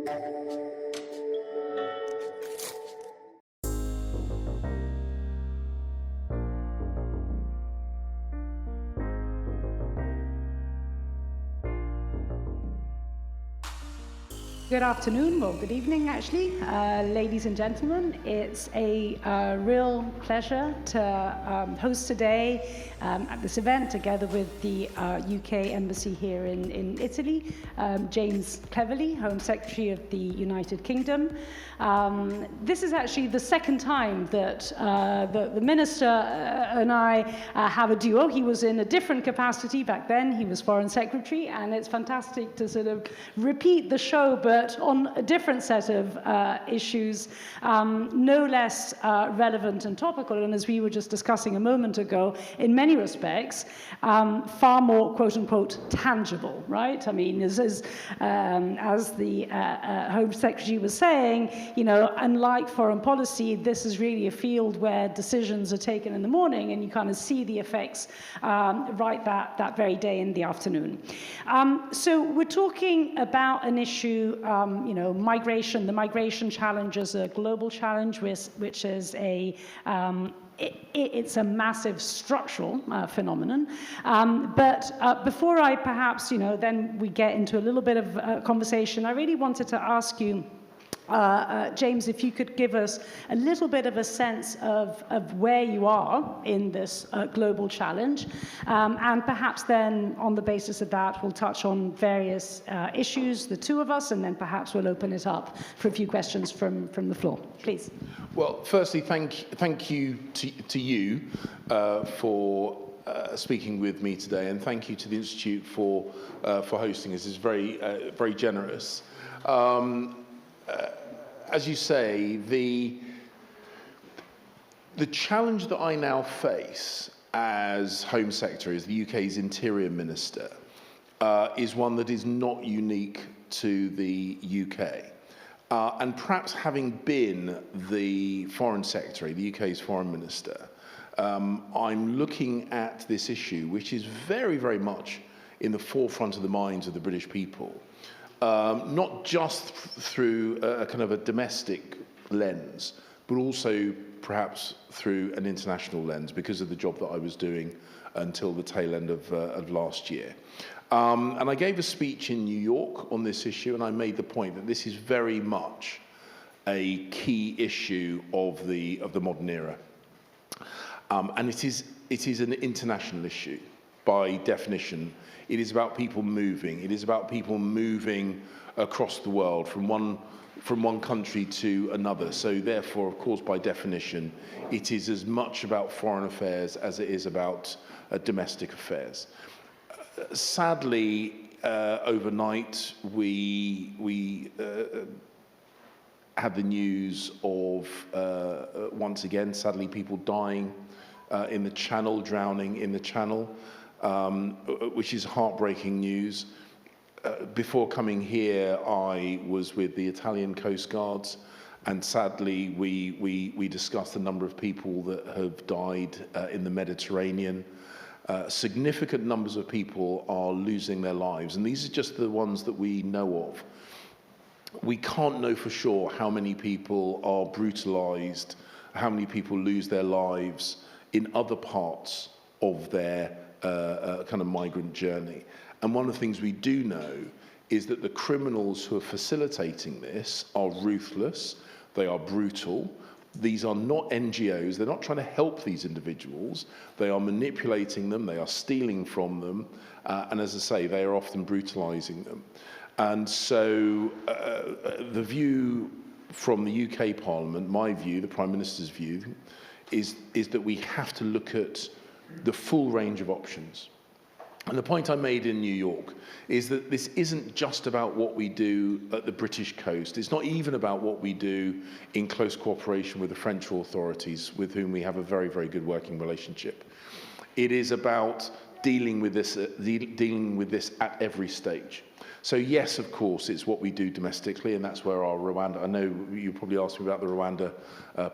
Good afternoon, well, good evening, actually, ladies and gentlemen. It's a real pleasure to host today at this event, together with the UK Embassy here in Italy, James Cleverly, Home Secretary of the United Kingdom. This is actually the second time that the Minister and I have a duo. He was in a different capacity back then. He was Foreign Secretary, and it's fantastic to sort of repeat the show, but on a different set of issues, no less relevant and topical, and as we were just discussing a moment ago, in many respects, far more, quote unquote, tangible, right? I mean, as the Home Secretary was saying, you know, unlike foreign policy, this is really a field where decisions are taken in the morning and you kind of see the effects right that very day in the afternoon. So we're talking about an issue, you know, migration. The migration challenge is a global challenge, which is it's a massive structural phenomenon. But before I perhaps, you know, then we get into a little bit of conversation, I really wanted to ask you, James, if you could give us a little bit of a sense of where you are in this global challenge, and perhaps then on the basis of that we'll touch on various issues, the two of us, and then perhaps we'll open it up for a few questions from the floor. Please. Well, firstly, thank you to you for speaking with me today, and thank you to the Institute for hosting us. It's very generous. As you say, the challenge that I now face as Home Secretary, as the UK's Interior Minister, is one that is not unique to the UK. And perhaps having been the Foreign Secretary, the UK's Foreign Minister, I'm looking at this issue, which is very, very much in the forefront of the minds of the British people. Not just through a kind of a domestic lens, but also perhaps through an international lens because of the job that I was doing until the tail end of last year. And I gave a speech in New York on this issue, and I made the point that this is very much a key issue of the modern era. And it is an international issue by definition. It is about people moving. It is about people moving across the world from one country to another. So therefore, of course, by definition, it is as much about foreign affairs as it is about domestic affairs. Sadly, overnight, we had the news of, once again, sadly, people dying in the Channel, drowning in the Channel. Which is heartbreaking news. Before coming here, I was with the Italian Coast Guards, and sadly, we discussed the number of people that have died in the Mediterranean. Significant numbers of people are losing their lives, and these are just the ones that we know of. We can't know for sure how many people are brutalized, how many people lose their lives in other parts of their kind of migrant journey. And one of the things we do know is that the criminals who are facilitating this are ruthless, they are brutal. These are not NGOs, they're not trying to help these individuals, they are manipulating them, they are stealing from them, and as I say, they are often brutalizing them. And so the view from the UK Parliament, my view, the Prime Minister's view, is that we have to look at the full range of options. And the point I made in New York is that this isn't just about what we do at the British coast. It's not even about what we do in close cooperation with the French authorities, with whom we have a very, very good working relationship. It is about dealing with this at every stage. So yes, of course, it's what we do domestically, and that's where our Rwanda, I know you probably asked me about the Rwanda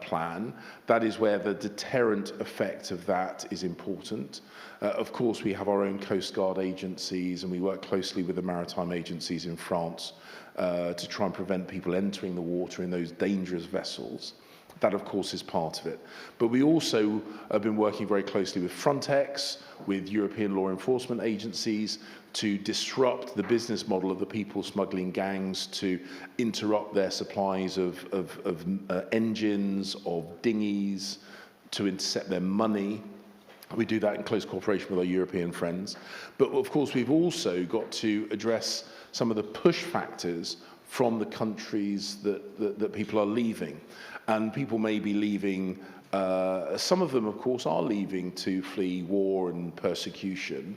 plan. That is where the deterrent effect of that is important. Of course, we have our own Coast Guard agencies, and we work closely with the maritime agencies in France to try and prevent people entering the water in those dangerous vessels. That, of course, is part of it. But we also have been working very closely with Frontex, with European law enforcement agencies, to disrupt the business model of the people smuggling gangs, to interrupt their supplies of engines, of dinghies, to intercept their money. We do that in close cooperation with our European friends. But of course, we've also got to address some of the push factors from the countries that people are leaving. And people may be leaving, some of them, of course, are leaving to flee war and persecution.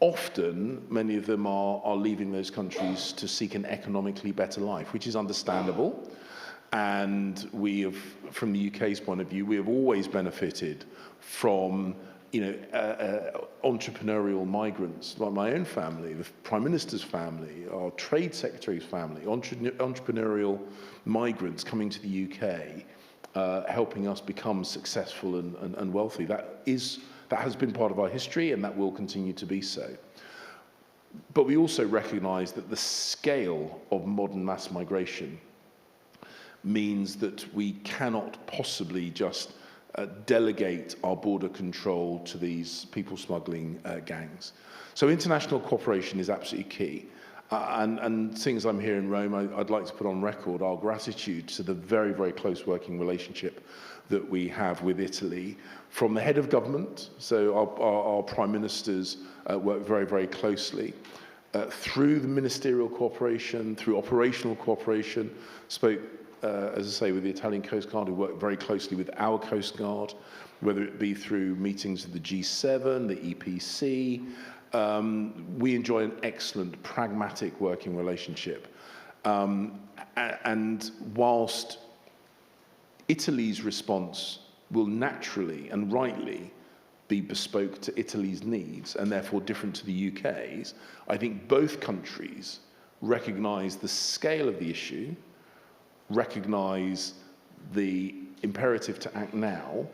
Often, many of them are leaving those countries to seek an economically better life, which is understandable. And we have, from the UK's point of view, we have always benefited from entrepreneurial migrants, like my own family, the Prime Minister's family, our Trade Secretary's family, entrepreneurial migrants coming to the UK, helping us become successful and wealthy. That has been part of our history, and that will continue to be so. But we also recognise that the scale of modern mass migration means that we cannot possibly just delegate our border control to these people smuggling gangs. So international cooperation is absolutely key. And seeing as I'm here in Rome, I'd like to put on record our gratitude to the very, very close working relationship that we have with Italy, from the head of government, so our prime ministers work very, very closely, through the ministerial cooperation, through operational cooperation, spoke as I say, with the Italian Coast Guard, who work very closely with our Coast Guard, whether it be through meetings of the G7, the EPC. We enjoy an excellent, pragmatic working relationship. And whilst Italy's response will naturally and rightly be bespoke to Italy's needs, and therefore different to the UK's, I think both countries recognise the scale of the issue, recognise the imperative to act now,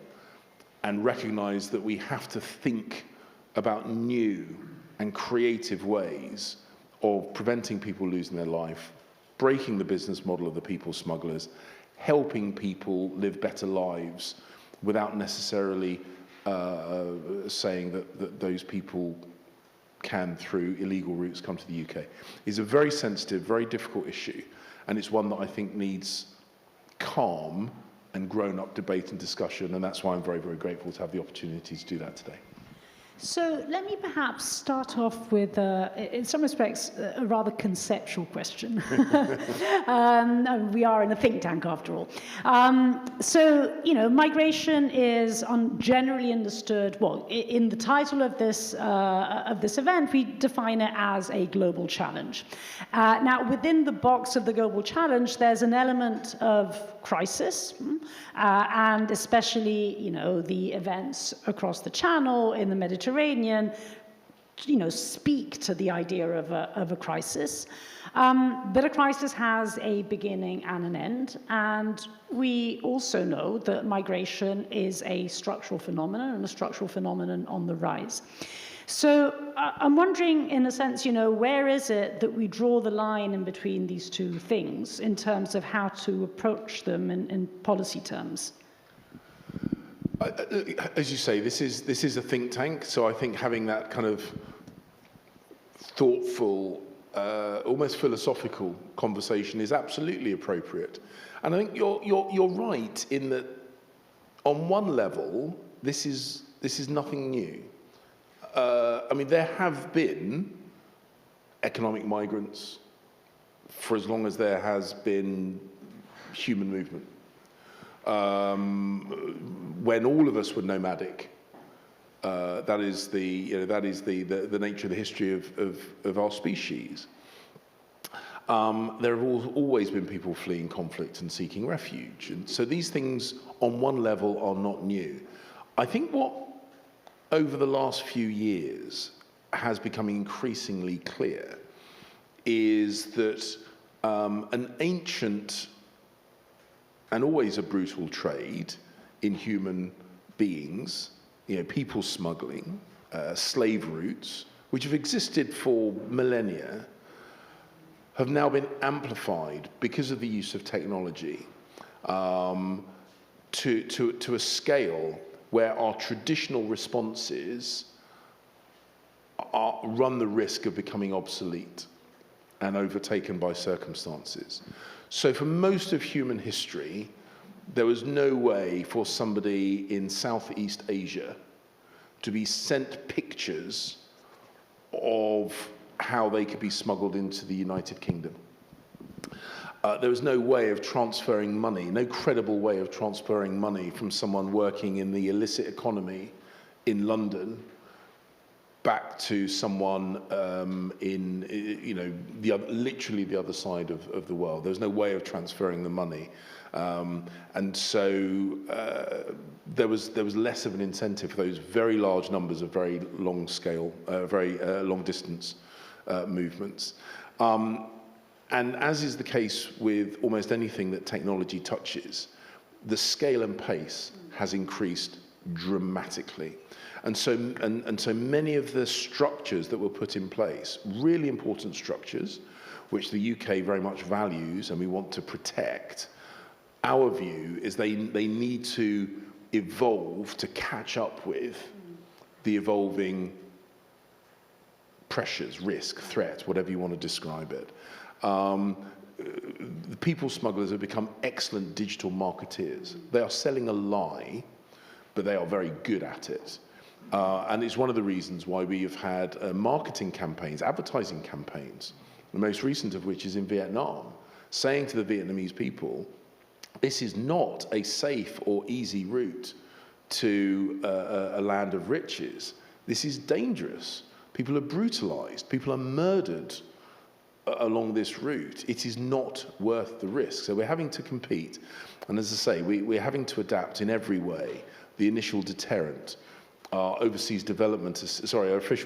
and recognise that we have to think about new and creative ways of preventing people losing their life, breaking the business model of the people smugglers, helping people live better lives without necessarily saying that those people can, through illegal routes, come to the UK. It's a very sensitive, very difficult issue. And it's one that I think needs calm and grown-up debate and discussion, and that's why I'm very, very grateful to have the opportunity to do that today. So let me perhaps start off with, in some respects, a rather conceptual question. We are in a think tank, after all. So, migration is generally understood, well, in the title of this event, we define it as a global challenge. Now, within the box of the global challenge, there's an element of crisis, and especially, the events across the Channel, in the Mediterranean, speak to the idea of a crisis. But a crisis has a beginning and an end, and we also know that migration is a structural phenomenon, and a structural phenomenon on the rise. So I'm wondering, in a sense, where is it that we draw the line in between these two things in terms of how to approach them in policy terms? As you say, this is a think tank, so I think having that kind of thoughtful, almost philosophical conversation is absolutely appropriate. And I think you're right in that, on one level, this is nothing new. There have been economic migrants for as long as there has been human movement. When all of us were nomadic, that is the nature of the history of our species. There have always been people fleeing conflict and seeking refuge, and so these things, on one level, are not new. I think what, over the last few years, has become increasingly clear is that an ancient and always a brutal trade in human beings, people smuggling, slave routes, which have existed for millennia, have now been amplified because of the use of technology to a scale where our traditional responses run the risk of becoming obsolete and overtaken by circumstances. So for most of human history, there was no way for somebody in Southeast Asia to be sent pictures of how they could be smuggled into the United Kingdom. There was no way of transferring money, no credible way of transferring money from someone working in the illicit economy in London back to someone literally the other side of the world. There was no way of transferring the money. And so there was less of an incentive for those very large numbers of very long scale, very long distance movements. And as is the case with almost anything that technology touches, the scale and pace has increased dramatically. And so many of the structures that were put in place, really important structures, which the UK very much values and we want to protect, our view is they need to evolve to catch up with the evolving pressures, risk, threat, whatever you want to describe it. The people smugglers have become excellent digital marketeers. They are selling a lie, but they are very good at it. And it's one of the reasons why we have had marketing campaigns, advertising campaigns, the most recent of which is in Vietnam, saying to the Vietnamese people, this is not a safe or easy route to a land of riches. This is dangerous. People are brutalized. People are murdered along this route. It is not worth the risk. So we're having to compete. And as I say, we're having to adapt in every way. The initial deterrent, our official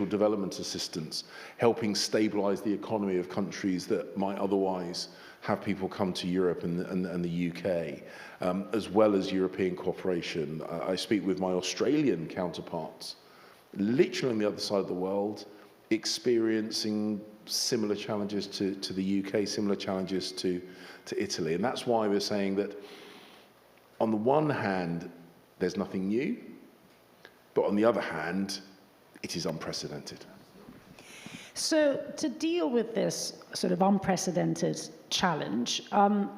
development assistance, helping stabilize the economy of countries that might otherwise have people come to Europe and the UK, as well as European cooperation. I speak with my Australian counterparts, literally on the other side of the world, experiencing similar challenges to the UK, similar challenges to Italy. And that's why we're saying that, on the one hand, there's nothing new, but on the other hand, it is unprecedented. So to deal with this sort of unprecedented challenge,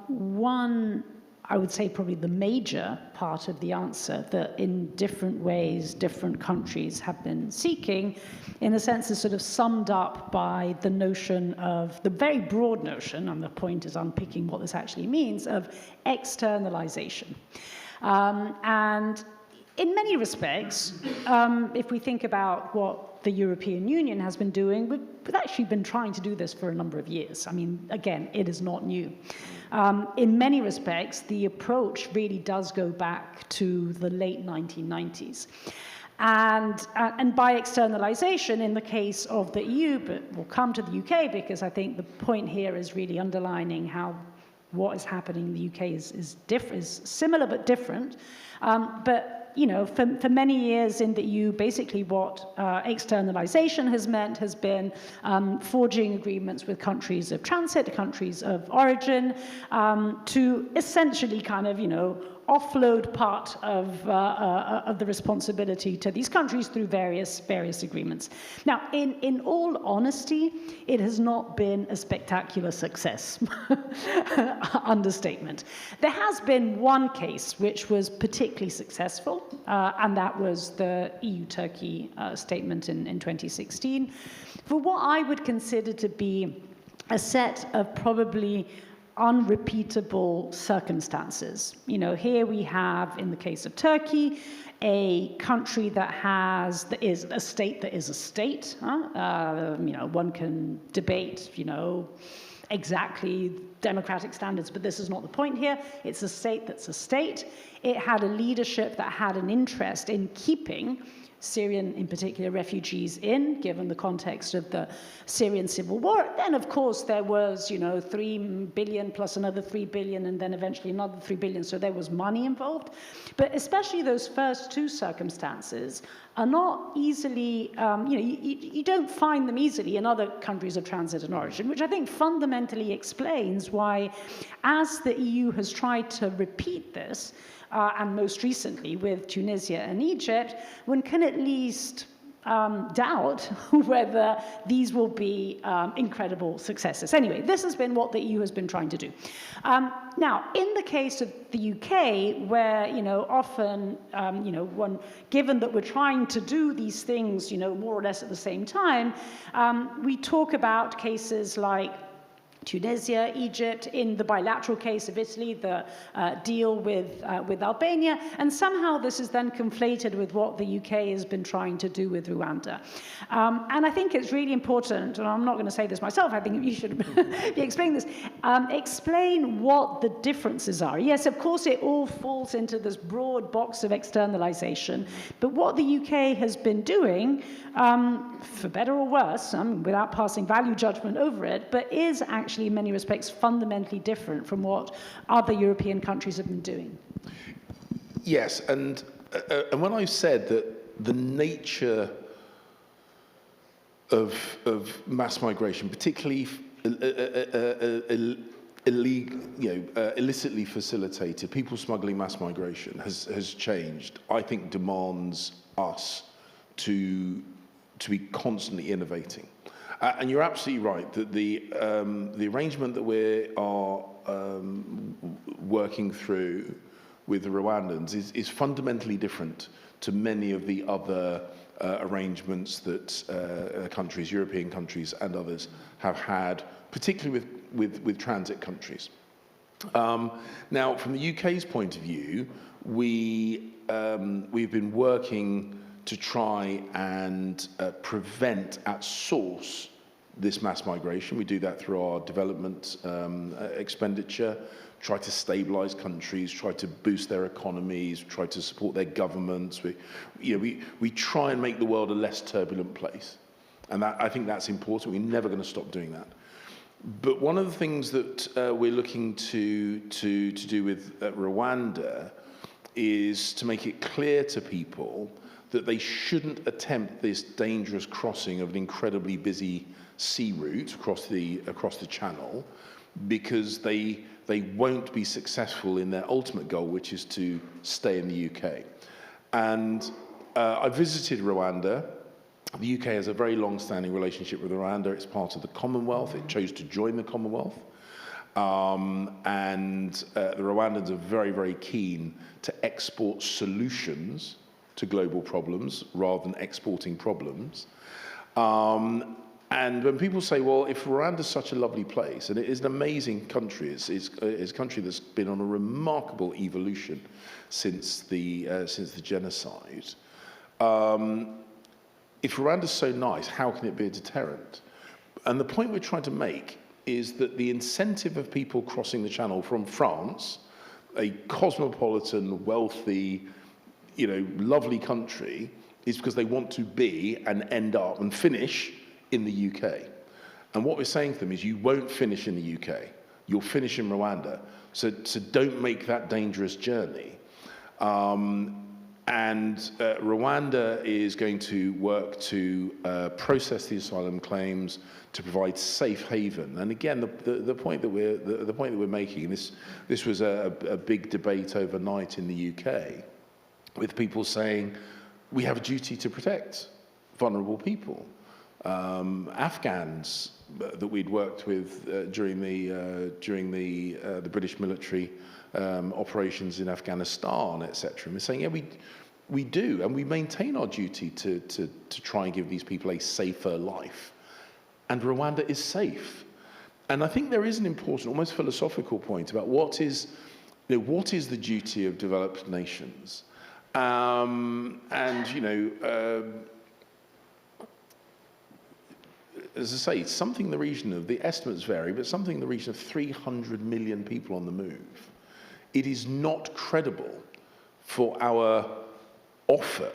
one, I would say probably the major part of the answer that in different ways different countries have been seeking, in a sense, is sort of summed up by the notion of, the very broad notion, and the point is unpicking what this actually means, of externalization. And in many respects, if we think about what the European Union has been doing, we've actually been trying to do this for a number of years. I mean, again, it is not new. In many respects, the approach really does go back to the late 1990s. And by externalization, in the case of the EU, but we'll come to the UK, because I think the point here is really underlining how what is happening in the UK is similar but different. But for many years in the EU, basically what externalization has meant has been forging agreements with countries of transit, countries of origin, to essentially kind of, offload part of the responsibility to these countries through various agreements. Now, in all honesty, it has not been a spectacular success. Understatement. There has been one case which was particularly successful, and that was the EU-Turkey statement in 2016, for what I would consider to be a set of probably unrepeatable circumstances. Here we have, in the case of Turkey, a country that is a state that is a state. One can debate, exactly democratic standards, but this is not the point here. It's a state that's a state. It had a leadership that had an interest in keeping Syrian, in particular, refugees in, given the context of the Syrian civil war. Then, of course, there was, 3 billion plus another 3 billion, and then eventually another 3 billion. So there was money involved. But especially those first two circumstances are not easily, you don't find them easily in other countries of transit and origin, which I think fundamentally explains why, as the EU has tried to repeat this, and most recently with Tunisia and Egypt, one can at least doubt whether these will be incredible successes. Anyway, this has been what the EU has been trying to do. Now, in the case of the UK, where, often, given that we're trying to do these things, more or less at the same time, we talk about cases like Tunisia, Egypt, in the bilateral case of Italy, the deal with Albania, and somehow this is then conflated with what the UK has been trying to do with Rwanda. And I think it's really important, and I'm not going to say this myself, I think you should be explaining this, explain what the differences are. Yes, of course, it all falls into this broad box of externalization, but what the UK has been doing, for better or worse, without passing value judgment over it, but is actually in many respects fundamentally different from what other European countries have been doing. Yes, and when I said that the nature of mass migration, particularly illicitly facilitated, people smuggling mass migration has changed, I think demands us to be constantly innovating. And you're absolutely right that the arrangement that we are working through with the Rwandans is fundamentally different to many of the other arrangements that countries, European countries and others have had, particularly with transit countries. Now, from the UK's point of view, we've been working to try and prevent at source this mass migration. We do that through our development expenditure, try to stabilize countries, try to boost their economies, try to support their governments. We try and make the world a less turbulent place. And I think that's important. We're never going to stop doing that. But one of the things that we're looking to do with Rwanda is to make it clear to people that they shouldn't attempt this dangerous crossing of an incredibly busy sea route across the channel, because they won't be successful in their ultimate goal, which is to stay in the UK. And I visited Rwanda. The UK has a very long-standing relationship with Rwanda. It's part of the Commonwealth. It chose to join the Commonwealth. And the Rwandans are very, very keen to export solutions to global problems rather than exporting problems. And when people say, well, if Rwanda's such a lovely place, and it is an amazing country, it's a country that's been on a remarkable evolution since the genocide. If Rwanda's so nice, how can it be a deterrent? And the point we're trying to make is that the incentive of people crossing the channel from France, a cosmopolitan, wealthy, lovely country, is because they want to be and end up and finish in the UK. And what we're saying to them is, you won't finish in the UK. You'll finish in Rwanda. So don't make that dangerous journey. And Rwanda is going to work to process the asylum claims, to provide safe haven. And again, the point that we're making, and this was a big debate overnight in the UK, with people saying we have a duty to protect vulnerable people. Afghans that we'd worked with during the British military operations in Afghanistan, etc. And we're saying, yeah, we do, and we maintain our duty to try and give these people a safer life. And Rwanda is safe. And I think there is an important, almost philosophical point about what is the duty of developed nations. As I say, something in the region of, the estimates vary, but something in the region of 300 million people on the move. It is not credible for our offer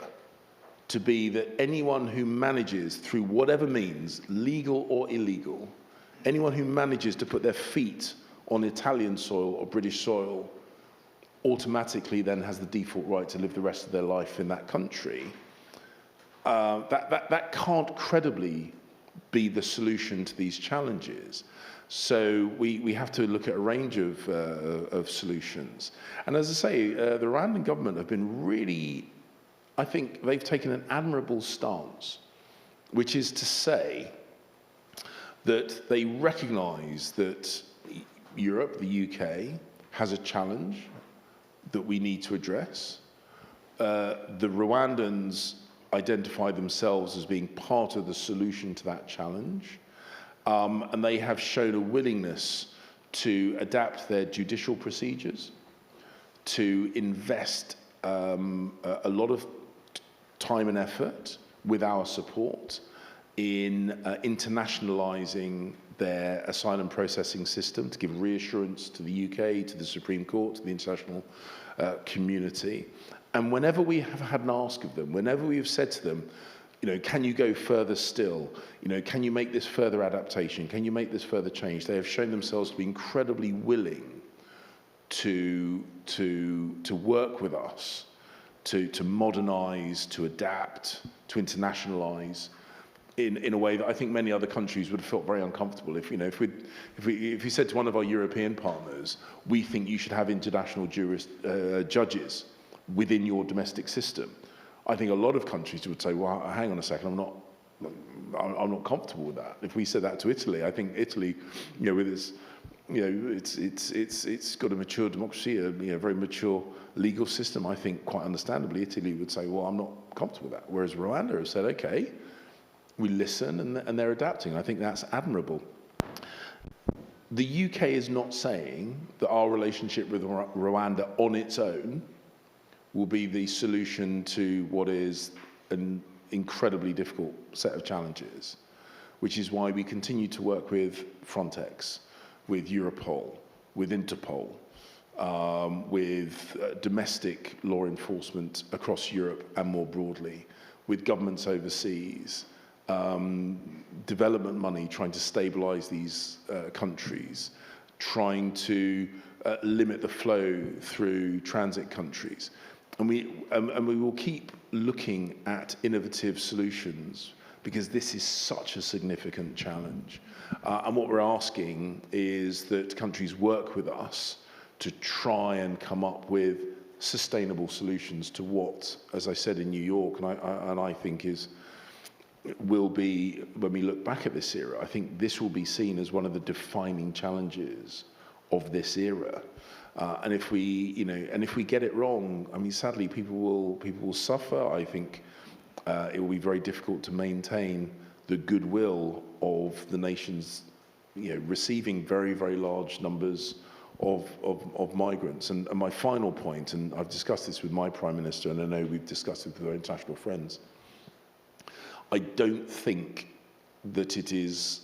to be that anyone who manages, through whatever means, legal or illegal, anyone who manages to put their feet on Italian soil or British soil automatically then has the default right to live the rest of their life in that country. That can't credibly be the solution to these challenges. So we have to look at a range of solutions. And as I say, the Rwandan government have been really, I think they've taken an admirable stance, which is to say that they recognize that Europe, the UK, has a challenge that we need to address. The Rwandans identify themselves as being part of the solution to that challenge. And they have shown a willingness to adapt their judicial procedures, to invest a lot of time and effort with our support in internationalizing their asylum processing system, to give reassurance to the UK, to the Supreme Court, to the international community. And whenever we have had an ask of them, whenever we have said to them, you know, can you go further still? You know, can you make this further adaptation? Can you make this further change? They have shown themselves to be incredibly willing to work with us, to modernize, to adapt, to internationalize in a way that I think many other countries would have felt very uncomfortable. If we said to one of our European partners, we think you should have international judges within your domestic system, I think a lot of countries would say, well, hang on a second, I'm not comfortable with that. If we said that to Italy, I think Italy, you know, with its, you know, it's got a mature democracy, a very mature legal system. I think quite understandably, Italy would say, well, I'm not comfortable with that. Whereas Rwanda has said, okay, we listen and they're adapting. I think that's admirable. The UK is not saying that our relationship with Rwanda on its own will be the solution to what is an incredibly difficult set of challenges, which is why we continue to work with Frontex, with Europol, with Interpol, with domestic law enforcement across Europe and more broadly, with governments overseas, development money trying to stabilize these countries, trying to limit the flow through transit countries. And we will keep looking at innovative solutions because this is such a significant challenge. And what we're asking is that countries work with us to try and come up with sustainable solutions to what, as I said in New York, and I think will be, when we look back at this era, I think this will be seen as one of the defining challenges of this era. And if we get it wrong, I mean, sadly, people will suffer. I think it will be very difficult to maintain the goodwill of the nations, receiving very, very large numbers of migrants. And my final point, and I've discussed this with my Prime Minister, and I know we've discussed it with our international friends, I don't think that it is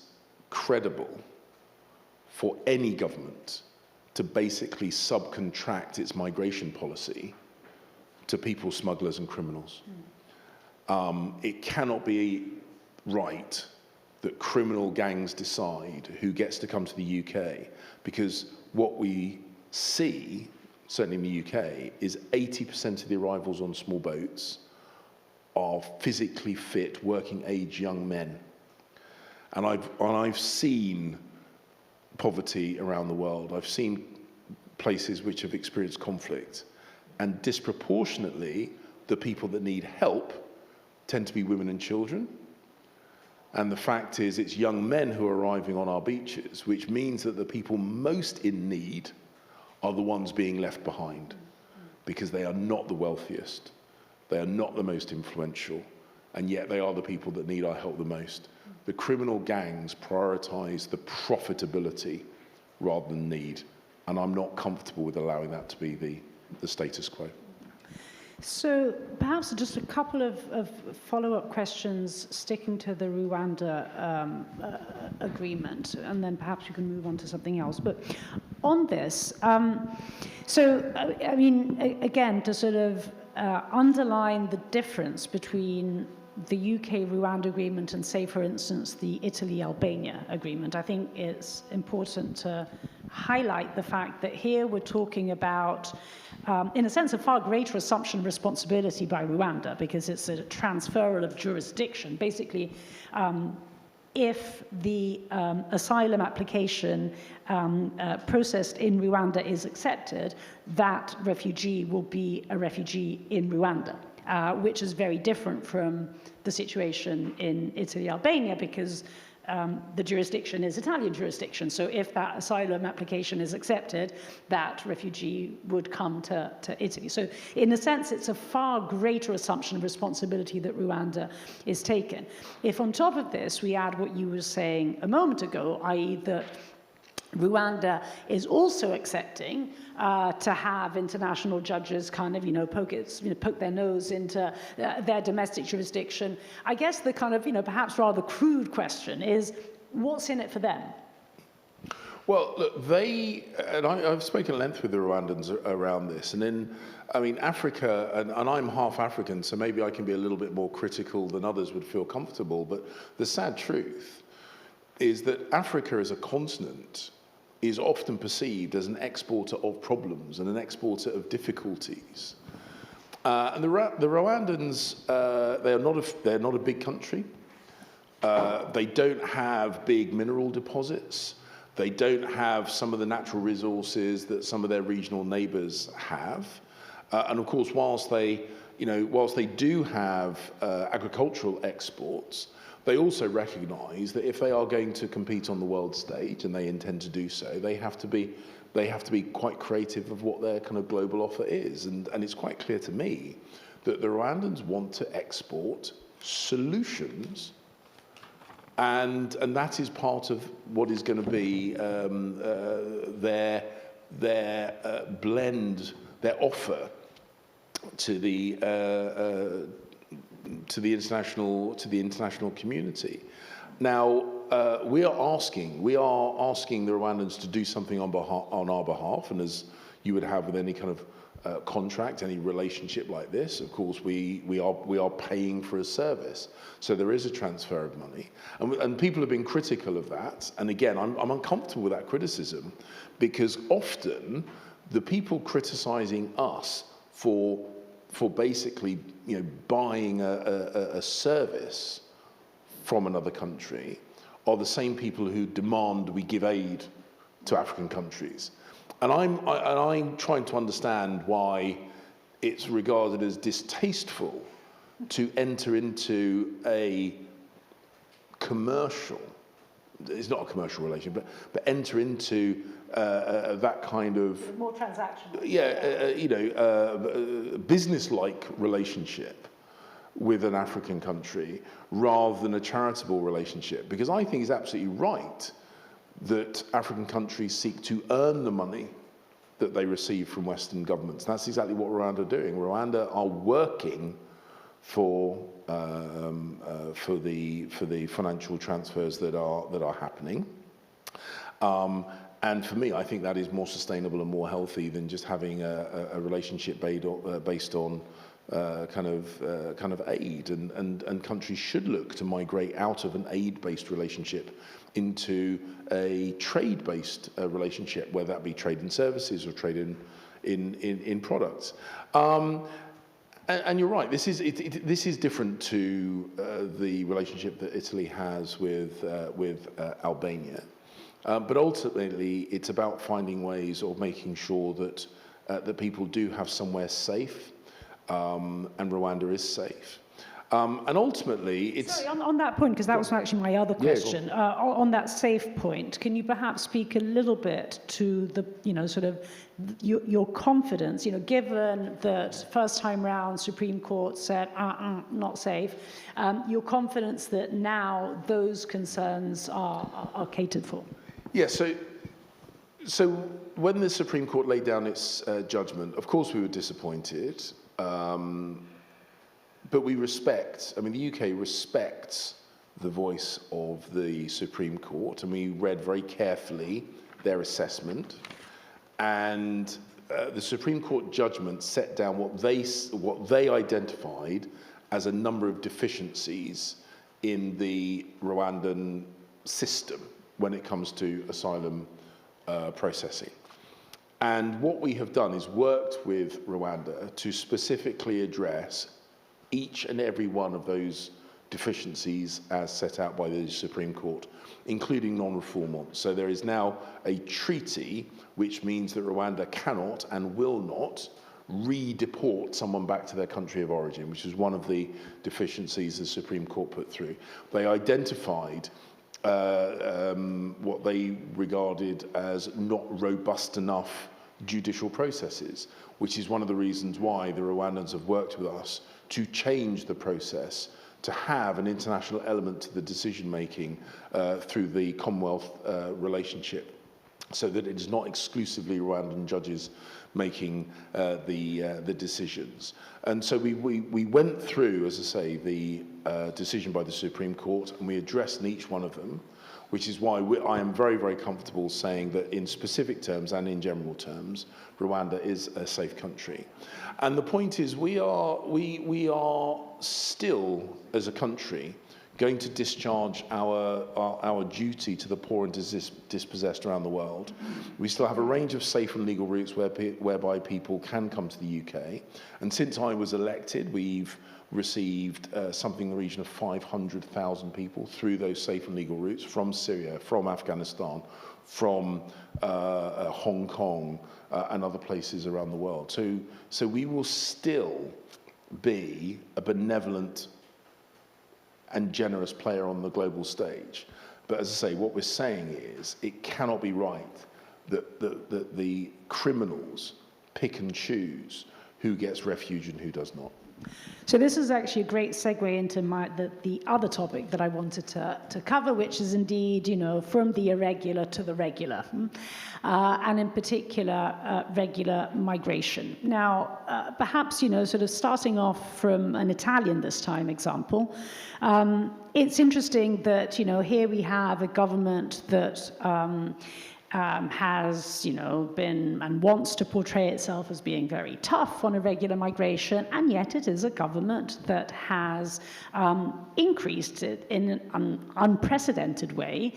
credible for any government to basically subcontract its migration policy to people smugglers and criminals. It cannot be right that criminal gangs decide who gets to come to the UK, because what we see, certainly in the UK, is 80% of the arrivals on small boats are physically fit, working age young men. And I've seen poverty around the world. I've seen places which have experienced conflict, and disproportionately, the people that need help tend to be women and children. And the fact is, it's young men who are arriving on our beaches, which means that the people most in need are the ones being left behind, because they are not the wealthiest, they are not the most influential, and yet they are the people that need our help the most. The criminal gangs prioritize the profitability rather than need, and I'm not comfortable with allowing that to be the status quo. So perhaps just a couple of follow-up questions sticking to the Rwanda agreement, and then perhaps you can move on to something else. But on this, so I mean, again, to sort of underline the difference between the UK-Rwanda agreement and, say, for instance, the Italy-Albania agreement. I think it's important to highlight the fact that here we're talking about, in a sense, a far greater assumption of responsibility by Rwanda, because it's a transferal of jurisdiction. Basically, if the asylum application processed in Rwanda is accepted, that refugee will be a refugee in Rwanda, which is very different from the situation in Italy, Albania, because the jurisdiction is Italian jurisdiction. So if that asylum application is accepted, that refugee would come to Italy. So in a sense, it's a far greater assumption of responsibility that Rwanda is taken. If on top of this, we add what you were saying a moment ago, i.e. that Rwanda is also accepting to have international judges kind of, poke their nose into their domestic jurisdiction. I guess the kind of, perhaps rather crude question is, what's in it for them? Well, look, I've spoken at length with the Rwandans around this, and Africa, and I'm half African, so maybe I can be a little bit more critical than others would feel comfortable, but the sad truth is that Africa as a continent is often perceived as an exporter of problems and an exporter of difficulties. And the Rwandans, they're not a big country. They don't have big mineral deposits. They don't have some of the natural resources that some of their regional neighbors have. And of course, whilst they do have agricultural exports, they also recognize that if they are going to compete on the world stage, and they intend to do so, they have to be quite creative of what their kind of global offer is. And it's quite clear to me that the Rwandans want to export solutions, and that is part of what is going to be their blend, their offer to the international community. Now, we are asking the Rwandans to do something on our behalf, and as you would have with any kind of contract, any relationship like this, of course, we are paying for a service. So there is a transfer of money, and people have been critical of that. And again, I'm uncomfortable with that criticism, because often the people criticizing us for basically buying a service from another country are the same people who demand we give aid to African countries. And I'm trying to understand why it's regarded as distasteful to enter into a commercial, it's not a commercial relationship, but enter into that kind of more transactional, business-like relationship with an African country rather than a charitable relationship. Because I think it's absolutely right that African countries seek to earn the money that they receive from Western governments. That's exactly what Rwanda are doing. Rwanda are working for the financial transfers that are happening. And for me, I think that is more sustainable and more healthy than just having a relationship based on kind of aid. And countries should look to migrate out of an aid-based relationship into a trade-based relationship, whether that be trade in services or trade in products. And you're right. This is different to the relationship that Italy has with Albania. But ultimately, it's about finding ways of making sure that that people do have somewhere safe, and Rwanda is safe. And ultimately, it's... Sorry, on that point, because that was actually my other question. Yeah, on that safe point, can you perhaps speak a little bit to the, sort of your confidence, given that first time round Supreme Court said, not safe, your confidence that now those concerns are catered for? Yeah, so when the Supreme Court laid down its judgment, of course we were disappointed. But we respect, the UK respects the voice of the Supreme Court, and we read very carefully their assessment. And the Supreme Court judgment set down what they identified as a number of deficiencies in the Rwandan system when it comes to asylum processing. And what we have done is worked with Rwanda to specifically address each and every one of those deficiencies as set out by the Supreme Court, including non-refoulement. So there is now a treaty which means that Rwanda cannot and will not redeport someone back to their country of origin, which is one of the deficiencies the Supreme Court put through. They identified what they regarded as not robust enough judicial processes, which is one of the reasons why the Rwandans have worked with us to change the process to have an international element to the decision-making through the Commonwealth relationship, so that it is not exclusively Rwandan judges making the decisions. And so we went through, as I say, the decision by the Supreme Court, and we addressed in each one of them, which is why I am very, very comfortable saying that in specific terms and in general terms, Rwanda is a safe country. And the point is we are still, as a country, going to discharge our duty to the poor and dispossessed around the world. We still have a range of safe and legal routes whereby people can come to the UK. And since I was elected, we've received something in the region of 500,000 people through those safe and legal routes from Syria, from Afghanistan, from Hong Kong, and other places around the world. So we will still be a benevolent and generous player on the global stage. But as I say, what we're saying is it cannot be right that the criminals pick and choose who gets refuge and who does not. So this is actually a great segue into the other topic that I wanted to cover, which is indeed, from the irregular to the regular, and in particular, regular migration. Now, perhaps, sort of starting off from an Italian this time example, it's interesting that, here we have a government that has, been and wants to portray itself as being very tough on irregular migration, and yet it is a government that has increased it in an unprecedented way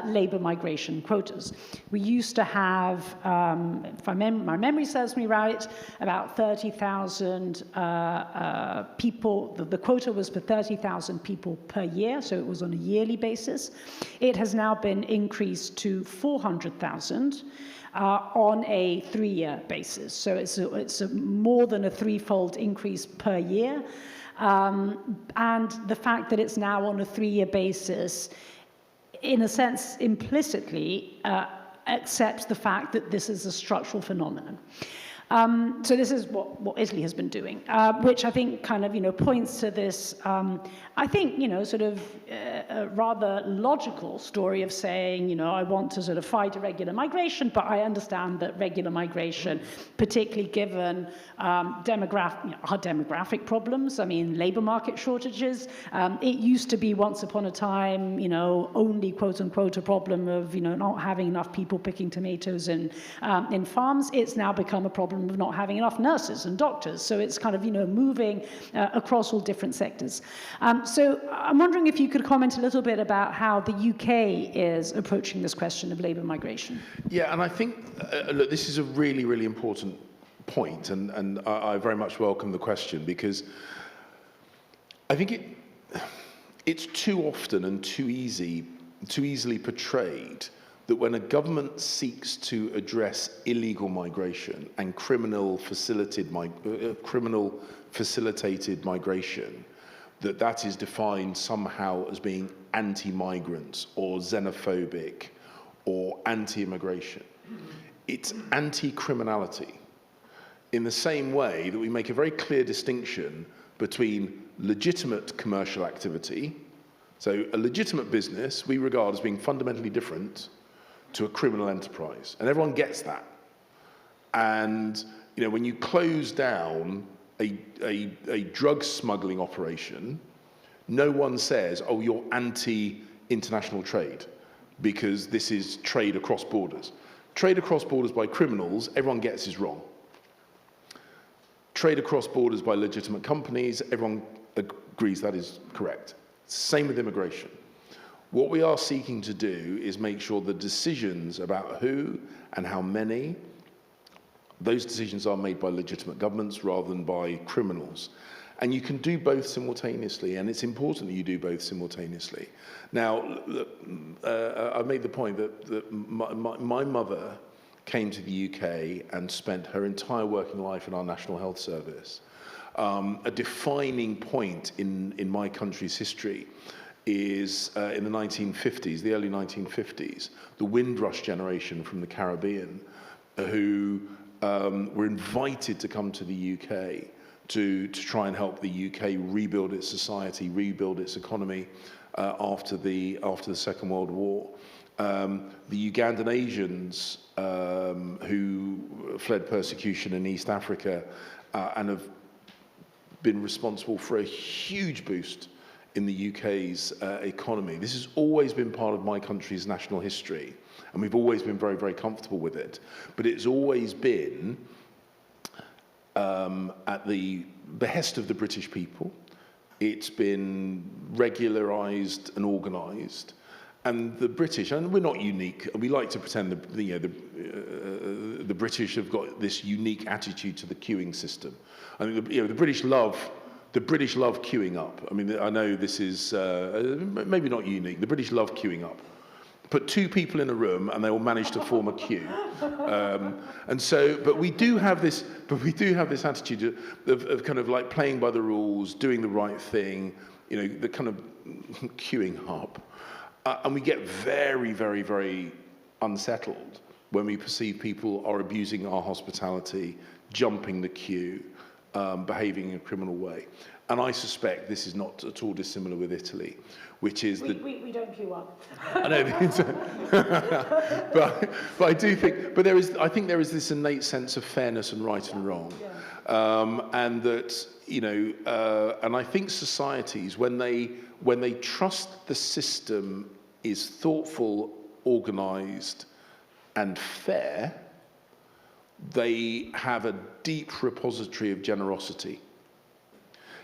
labour migration quotas. We used to have, if my memory serves me right, about 30,000 people. The quota was for 30,000 people per year, so it was on a yearly basis. It has now been increased to 400,000 on a 3-year basis. So it's more than a threefold increase per year. And the fact that it's now on a 3-year basis, in a sense, implicitly accepts the fact that this is a structural phenomenon. So this is what Italy has been doing, which I think kind of, points to this, I think, sort of a rather logical story of saying, I want to sort of fight irregular migration, but I understand that regular migration, particularly given our demographic problems, I mean, labor market shortages, it used to be once upon a time, only quote unquote a problem of, not having enough people picking tomatoes in farms. It's now become a problem of not having enough nurses and doctors. So it's kind of, moving across all different sectors. So I'm wondering if you could comment a little bit about how the UK is approaching this question of labour migration. Yeah, and I think, look, this is a really, really important point, and I very much welcome the question, because I think it's too often and too easily portrayed that when a government seeks to address illegal migration and criminal facilitated migration, that is defined somehow as being anti-migrant or xenophobic or anti-immigration. It's anti-criminality, in the same way that we make a very clear distinction between legitimate commercial activity. So a legitimate business we regard as being fundamentally different to a criminal enterprise, and everyone gets that. And when you close down a drug smuggling operation, no one says, "Oh, you're anti-international trade," because this is trade across borders. Trade across borders by criminals, everyone gets is wrong. trade across borders by legitimate companies, everyone agrees that is correct. Same with immigration. What we are seeking to do is make sure the decisions about who and how many, those decisions are made by legitimate governments rather than by criminals. And you can do both simultaneously, and it's important that you do both simultaneously. Now, I made the point that my mother came to the UK and spent her entire working life in our National Health Service. A defining point in my country's history is in the 1950s, the early 1950s, the Windrush generation from the Caribbean who were invited to come to the UK to try and help the UK rebuild its society, rebuild its economy after the Second World War. The Ugandan Asians who fled persecution in East Africa and have been responsible for a huge boost in the UK's economy. This has always been part of my country's national history, and we've always been very, very comfortable with it. But it's always been at the behest of the British people. It's been regularised and organised. And the British, and we're not unique, we like to pretend the British have got this unique attitude to the queuing system. I think the British love queuing up. I mean, I know this is maybe not unique. The British love queuing up. Put two people in a room and they will manage to form a queue. And so, but we do have this attitude of kind of like playing by the rules, doing the right thing, the kind of queuing up. And we get very, very, very unsettled when we perceive people are abusing our hospitality, jumping the queue, behaving in a criminal way. And I suspect this is not at all dissimilar with Italy, which is that... We don't queue up. I know, but I do think... But I think there is this innate sense of fairness and right and wrong. And that, and I think societies, when they trust the system is thoughtful, organised, and fair, they have a deep repository of generosity.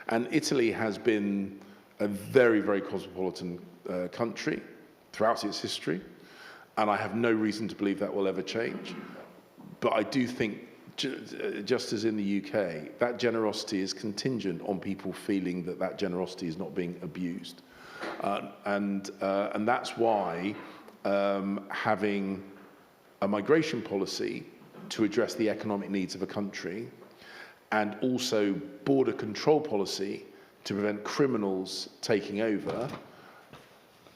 And Italy has been a very, very cosmopolitan country throughout its history, and I have no reason to believe that will ever change. But I do think, just as in the UK, that generosity is contingent on people feeling that generosity is not being abused. And that's why having a migration policy to address the economic needs of a country and also border control policy to prevent criminals taking over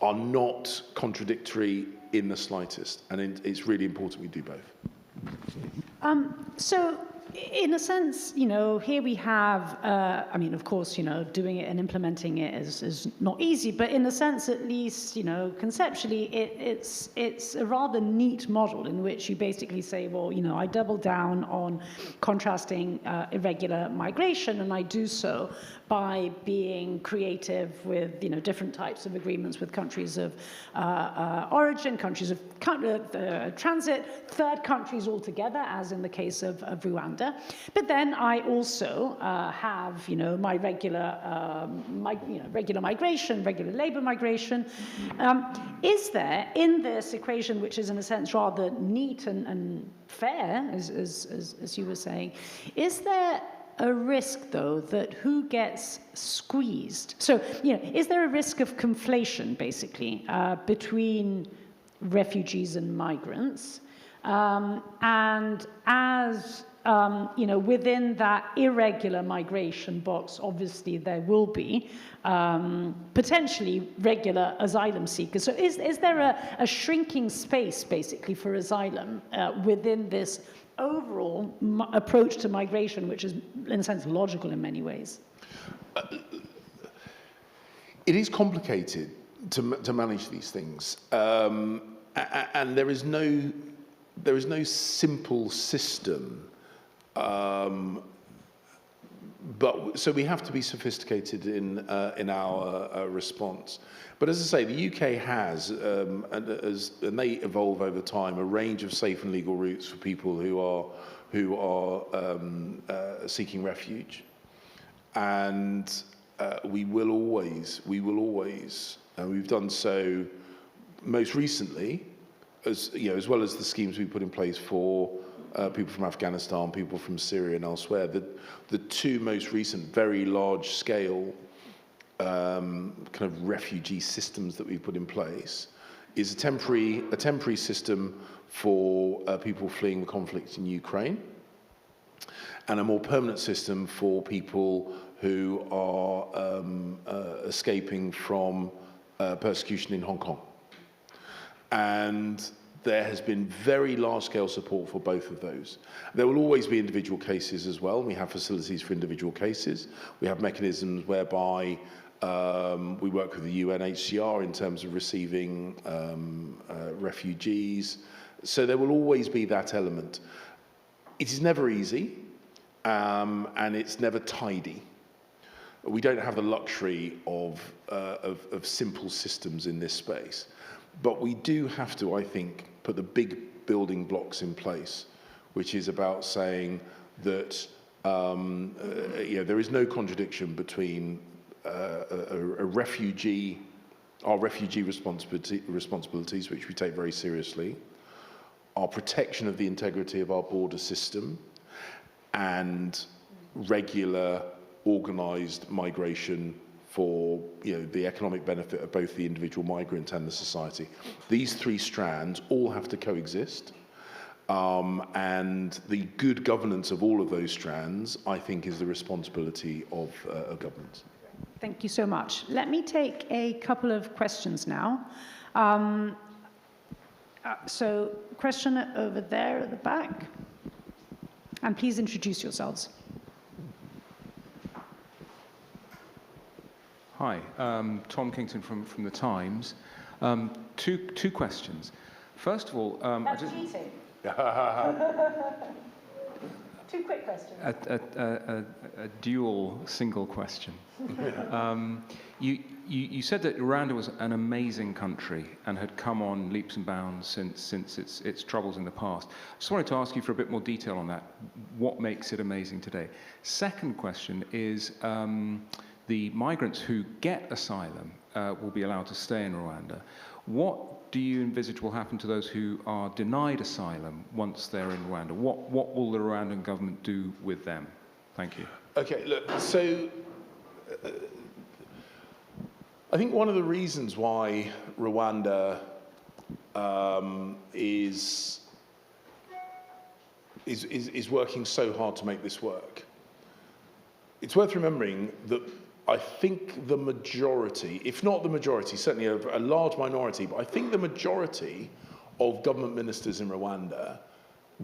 are not contradictory in the slightest. And it's really important we do both. So, in a sense, here we have, of course, doing it and implementing it is not easy, but in a sense, at least, conceptually, it's a rather neat model in which you basically say, well, I double down on contrasting irregular migration, and I do so by being creative with, different types of agreements with countries of origin, countries of transit, third countries altogether, as in the case of Rwanda. But then I also have, my regular, regular migration, regular labour migration. Is there, in this equation, which is in a sense rather neat and fair, as you were saying, is there a risk, though, that who gets squeezed? So, is there a risk of conflation, basically, between refugees and migrants? And as within that irregular migration box, obviously there will be potentially regular asylum seekers. So is there a shrinking space, basically, for asylum within this overall approach to migration, which is, in a sense, logical in many ways? It is complicated to manage these things, and there is no simple system But so we have to be sophisticated in our response. But as I say, the UK has, and they evolve over time, a range of safe and legal routes for people who are seeking refuge, and we will always, and we've done so most recently, as you know, as well as the schemes we put in place for people from Afghanistan, people from Syria and elsewhere. The two most recent, very large-scale kind of refugee systems that we've put in place is a temporary system for people fleeing the conflict in Ukraine, and a more permanent system for people who are escaping from persecution in Hong Kong. And there has been very large-scale support for both of those. There will always be individual cases as well. We have facilities for individual cases. We have mechanisms whereby we work with the UNHCR in terms of receiving refugees. So there will always be that element. It is never easy, and it's never tidy. We don't have the luxury of simple systems in this space. But we do have to, I think, put the big building blocks in place, which is about saying that there is no contradiction between our refugee responsibilities, which we take very seriously, our protection of the integrity of our border system, and regular, organised migration for the economic benefit of both the individual migrant and the society. These three strands all have to coexist, and the good governance of all of those strands, I think, is the responsibility of governments. Thank you so much. Let me take a couple of questions now. So, question over there at the back, and please introduce yourselves. Hi, Tom Kington from The Times. Two questions. First of all, That's cheating. Two quick questions. A dual single question. You said that Rwanda was an amazing country and had come on leaps and bounds since its troubles in the past. I just wanted to ask you for a bit more detail on that. What makes it amazing today? Second question is, the migrants who get asylum will be allowed to stay in Rwanda. What do you envisage will happen to those who are denied asylum once they're in Rwanda? What will the Rwandan government do with them? Thank you. Okay, look, so I think one of the reasons why Rwanda is working so hard to make this work, it's worth remembering that I think the majority, if not the majority, certainly a large minority, but I think the majority of government ministers in Rwanda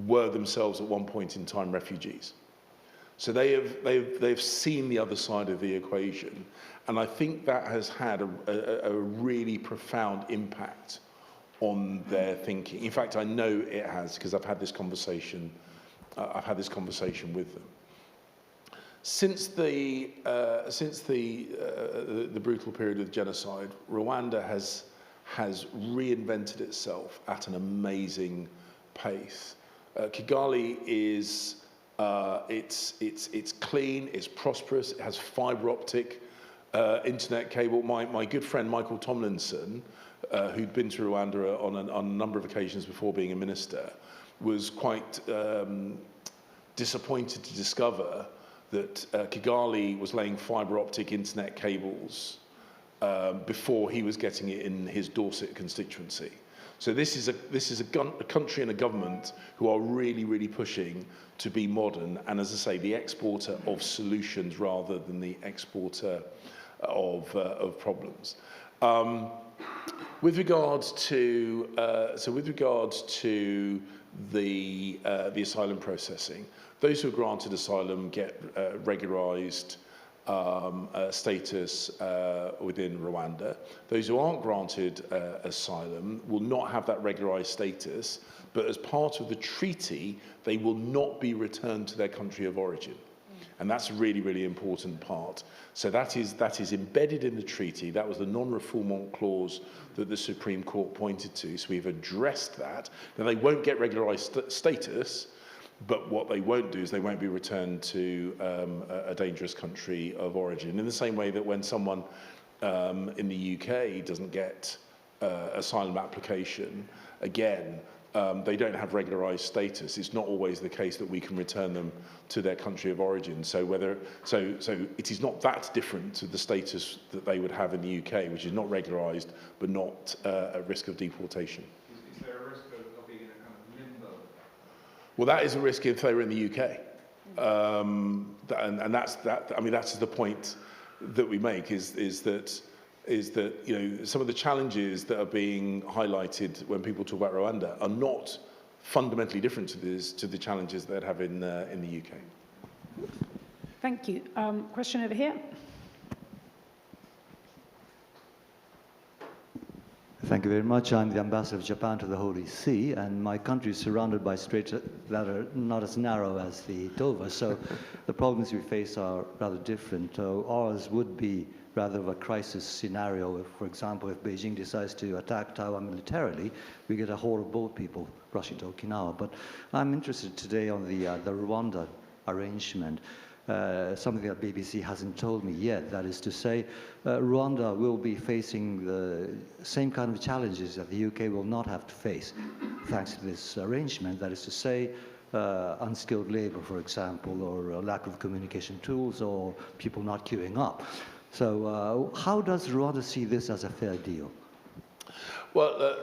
were themselves at one point in time refugees. So they've seen the other side of the equation, and I think that has had a really profound impact on their thinking. In fact, I know it has, because I've had this conversation. With them. Since the brutal period of genocide, Rwanda has reinvented itself at an amazing pace. Kigali is it's clean, it's prosperous, it has fibre optic internet cable. My good friend Michael Tomlinson, who'd been to Rwanda on a number of occasions before being a minister, was quite disappointed to discover that Kigali was laying fibre optic internet cables before he was getting it in his Dorset constituency. So this is a country and a government who are really, really pushing to be modern, and as I say, the exporter of solutions rather than the exporter of problems. With regards to the asylum processing, those who are granted asylum get regularised status within Rwanda. Those who aren't granted asylum will not have that regularised status, but as part of the treaty, they will not be returned to their country of origin. And that's a really, really important part. So that is embedded in the treaty. That was the non-refoulement clause that the Supreme Court pointed to. So we've addressed that. Now, they won't get regularized status, but what they won't do is they won't be returned to a dangerous country of origin. In the same way that when someone in the UK doesn't get asylum application, again, they don't have regularized status. It's not always the case that we can return them to their country of origin. So it is not that different to the status that they would have in the UK, which is not regularized, but not at risk of deportation. Is there a risk of being in a kind of limbo? Well, that is a risk if they were in the UK. And that's that. I mean, that's the point that we make is that some of the challenges that are being highlighted when people talk about Rwanda are not fundamentally different to the challenges they'd have in the UK. Thank you. Question over here. Thank you very much. I'm the ambassador of Japan to the Holy See, and my country is surrounded by straits that are not as narrow as the Dover, so the problems we face are rather different. Ours would be rather of a crisis scenario. If, for example, if Beijing decides to attack Taiwan militarily, we get a horde of boat people rushing to Okinawa. But I'm interested today on the Rwanda arrangement. Something that BBC hasn't told me yet, that is to say, Rwanda will be facing the same kind of challenges that the UK will not have to face thanks to this arrangement, that is to say, unskilled labor, for example, or a lack of communication tools, or people not queuing up. So how does Rwanda see this as a fair deal? Well,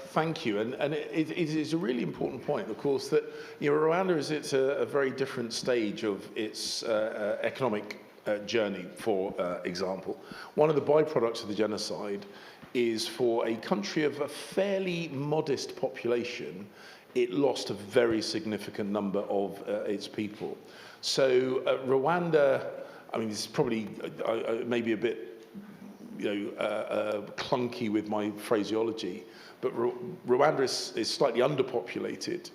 thank you, and it is a really important point, of course, that Rwanda is at a very different stage of its economic journey. For example, one of the byproducts of the genocide is for a country of a fairly modest population, it lost a very significant number of its people. So Rwanda, I mean, this is probably maybe a bit clunky with my phraseology, but Rwanda is slightly underpopulated,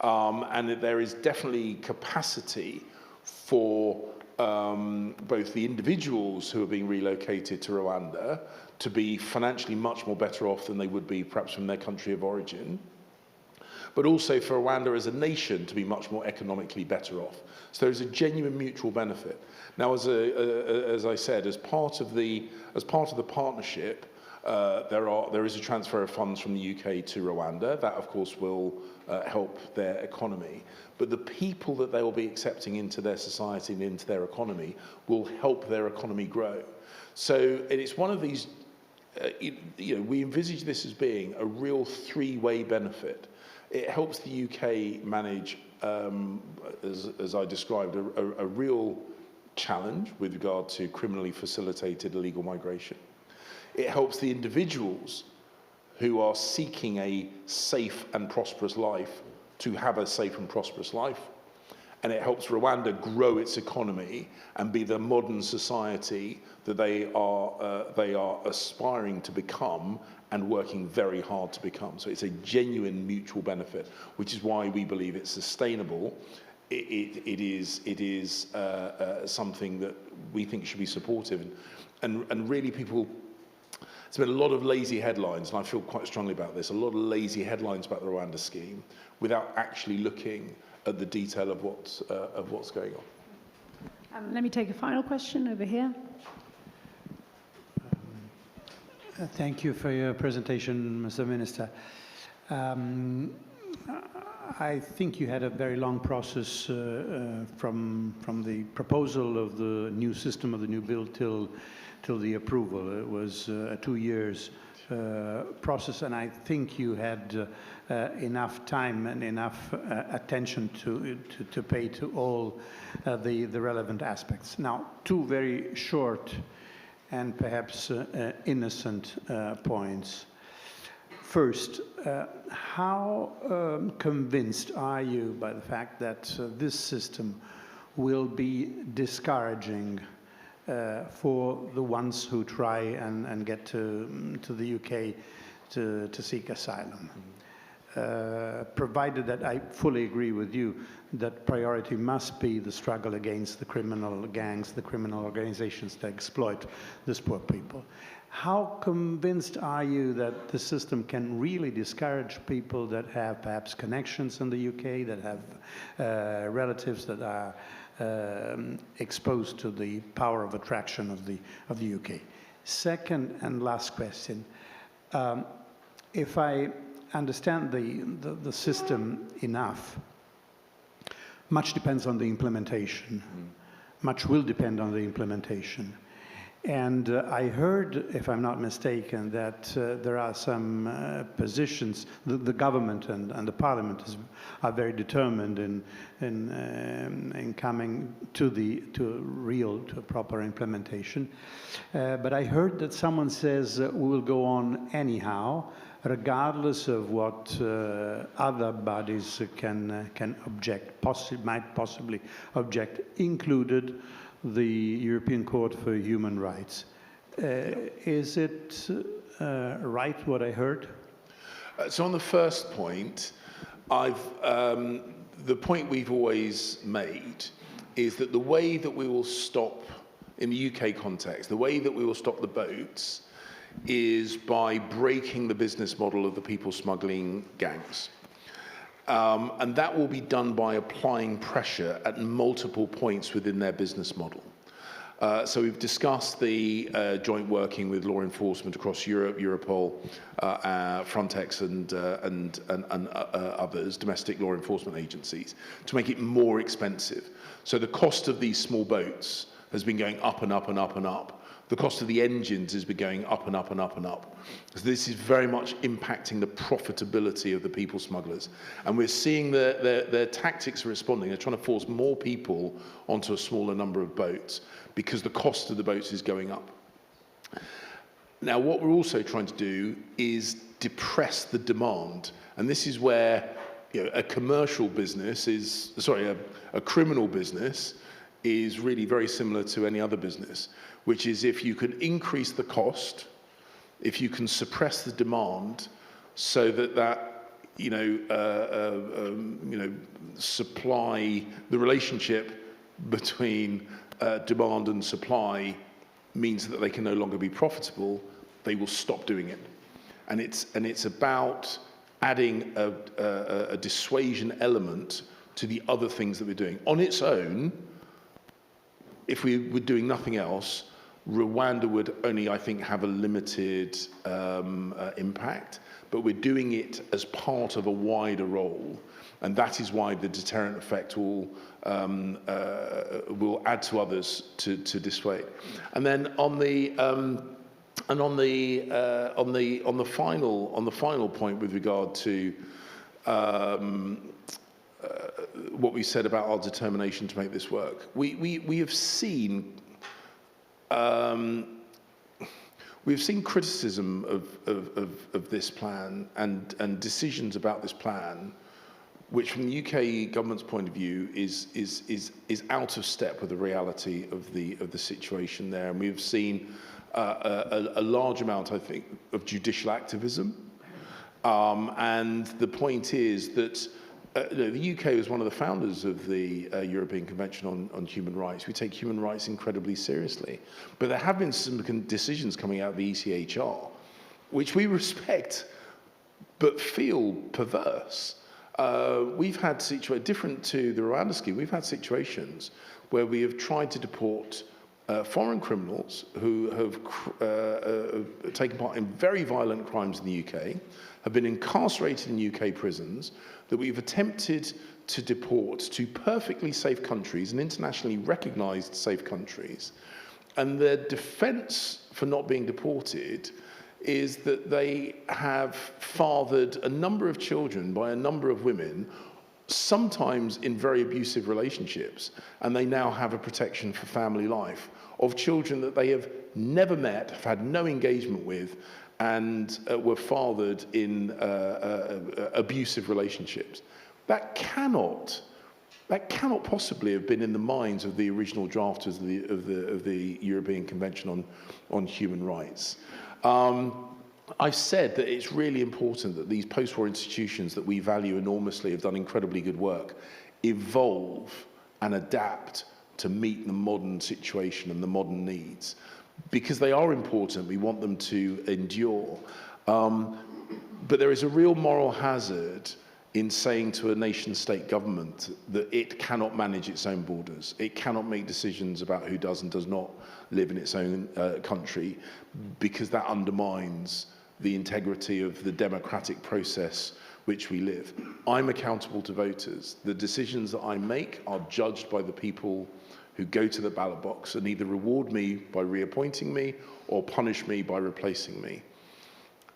and that there is definitely capacity for both the individuals who are being relocated to Rwanda to be financially much more better off than they would be perhaps from their country of origin, but also for Rwanda as a nation to be much more economically better off. So there's a genuine mutual benefit. Now, as I said, as part of the partnership, there is a transfer of funds from the UK to Rwanda. That, of course, will help their economy. But the people that they will be accepting into their society and into their economy will help their economy grow. So it's one of these, we envisage this as being a real three-way benefit. It helps the UK manage, as I described, a real challenge with regard to criminally facilitated illegal migration. It helps the individuals who are seeking a safe and prosperous life to have a safe and prosperous life. And it helps Rwanda grow its economy and be the modern society that they are aspiring to become and working very hard to become. So it's a genuine mutual benefit, which is why we believe it's sustainable. It is something that we think should be supportive. And really people, there's been a lot of lazy headlines, and I feel quite strongly about this, a lot of lazy headlines about the Rwanda scheme without actually looking at the detail of what's going on. Let me take a final question over here. Thank you for your presentation, Mr. Minister. I think you had a very long process from the proposal of the new system of the new bill till the approval. It was a 2 years process, and I think you had enough time and enough attention to pay to all the relevant aspects. Now, two very short and perhaps innocent points. First, how convinced are you by the fact that this system will be discouraging for the ones who try and get to the UK to seek asylum? provided that I fully agree with you that priority must be the struggle against the criminal gangs, the criminal organizations that exploit these poor people. How convinced are you that the system can really discourage people that have perhaps connections in the UK, that have relatives that are exposed to the power of attraction of the UK? Second and last question. If I understand the system enough, much depends on the implementation. Much will depend on the implementation. And I heard, if I'm not mistaken, that there are some positions, the government and the parliament are very determined in coming to a proper implementation. But I heard that someone says we will go on anyhow, regardless of what other bodies can object, might possibly object, included the European Court for Human Rights. Is it right what I heard? So on the first point, the point we've always made is that the way that we will stop, in the UK context, the way that we will stop the boats is by breaking the business model of the people smuggling gangs. And that will be done by applying pressure at multiple points within their business model. So we've discussed the joint working with law enforcement across Europe, Europol, Frontex and others, domestic law enforcement agencies, to make it more expensive. So the cost of these small boats has been going up and up and up and up. The cost of the engines has been going up and up and up and up. So this is very much impacting the profitability of the people smugglers. And we're seeing their tactics are responding. They're trying to force more people onto a smaller number of boats because the cost of the boats is going up. Now, what we're also trying to do is depress the demand. And this is where a commercial business is, a criminal business is really very similar to any other business, which is if you can increase the cost, if you can suppress the demand so that supply, the relationship between demand and supply means that they can no longer be profitable, they will stop doing it. And it's about adding a dissuasion element to the other things that we're doing. On its own, if we were doing nothing else, Rwanda would only, I think, have a limited impact, but we're doing it as part of a wider role, and that is why the deterrent effect will add to others to dissuade. And then on the final point with regard to what we said about our determination to make this work, we have seen. We've seen criticism of this plan and decisions about this plan, which from the UK government's point of view is out of step with the reality of the situation there. And we've seen a large amount, I think, of judicial activism. And the point is that the UK was one of the founders of the European Convention on Human Rights. We take human rights incredibly seriously. But there have been some decisions coming out of the ECHR, which we respect, but feel perverse. We've had different to the Rwanda scheme, we've had situations where we have tried to deport foreign criminals who have taken part in very violent crimes in the UK, have been incarcerated in UK prisons, that we've attempted to deport to perfectly safe countries and internationally recognized safe countries. And their defense for not being deported is that they have fathered a number of children by a number of women, sometimes in very abusive relationships, and they now have a protection for family life of children that they have never met, have had no engagement with, and were fathered in abusive relationships. That cannot possibly have been in the minds of the original drafters of the European Convention on Human Rights. I've said that it's really important that these post-war institutions that we value enormously, have done incredibly good work, evolve and adapt to meet the modern situation and the modern needs. Because they are important, we want them to endure. But there is a real moral hazard in saying to a nation-state government that it cannot manage its own borders. It cannot make decisions about who does and does not live in its own country, because that undermines the integrity of the democratic process which we live. I'm accountable to voters. The decisions that I make are judged by the people who go to the ballot box and either reward me by reappointing me or punish me by replacing me.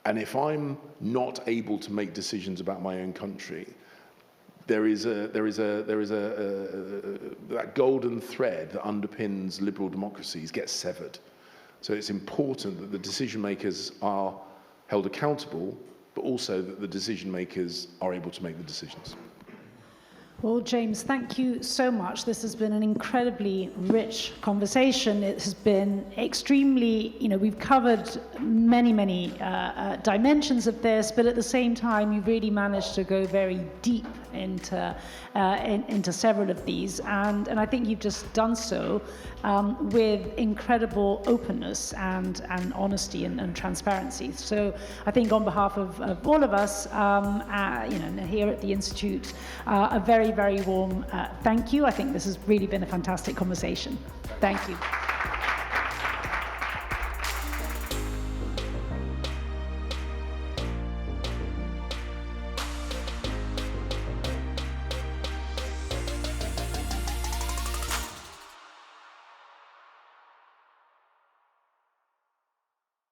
And if I'm not able to make decisions about my own country, that golden thread that underpins liberal democracies gets severed. So it's important that the decision makers are held accountable, but also that the decision makers are able to make the decisions. Well, James, thank you so much. This has been an incredibly rich conversation. It has been extremely, we've covered many dimensions of this, but at the same time, you've really managed to go very deep into several of these. And I think you've just done so with incredible openness and honesty and transparency. So I think on behalf of all of us, here at the Institute, a very, very warm thank you. I think this has really been a fantastic conversation. Thank you.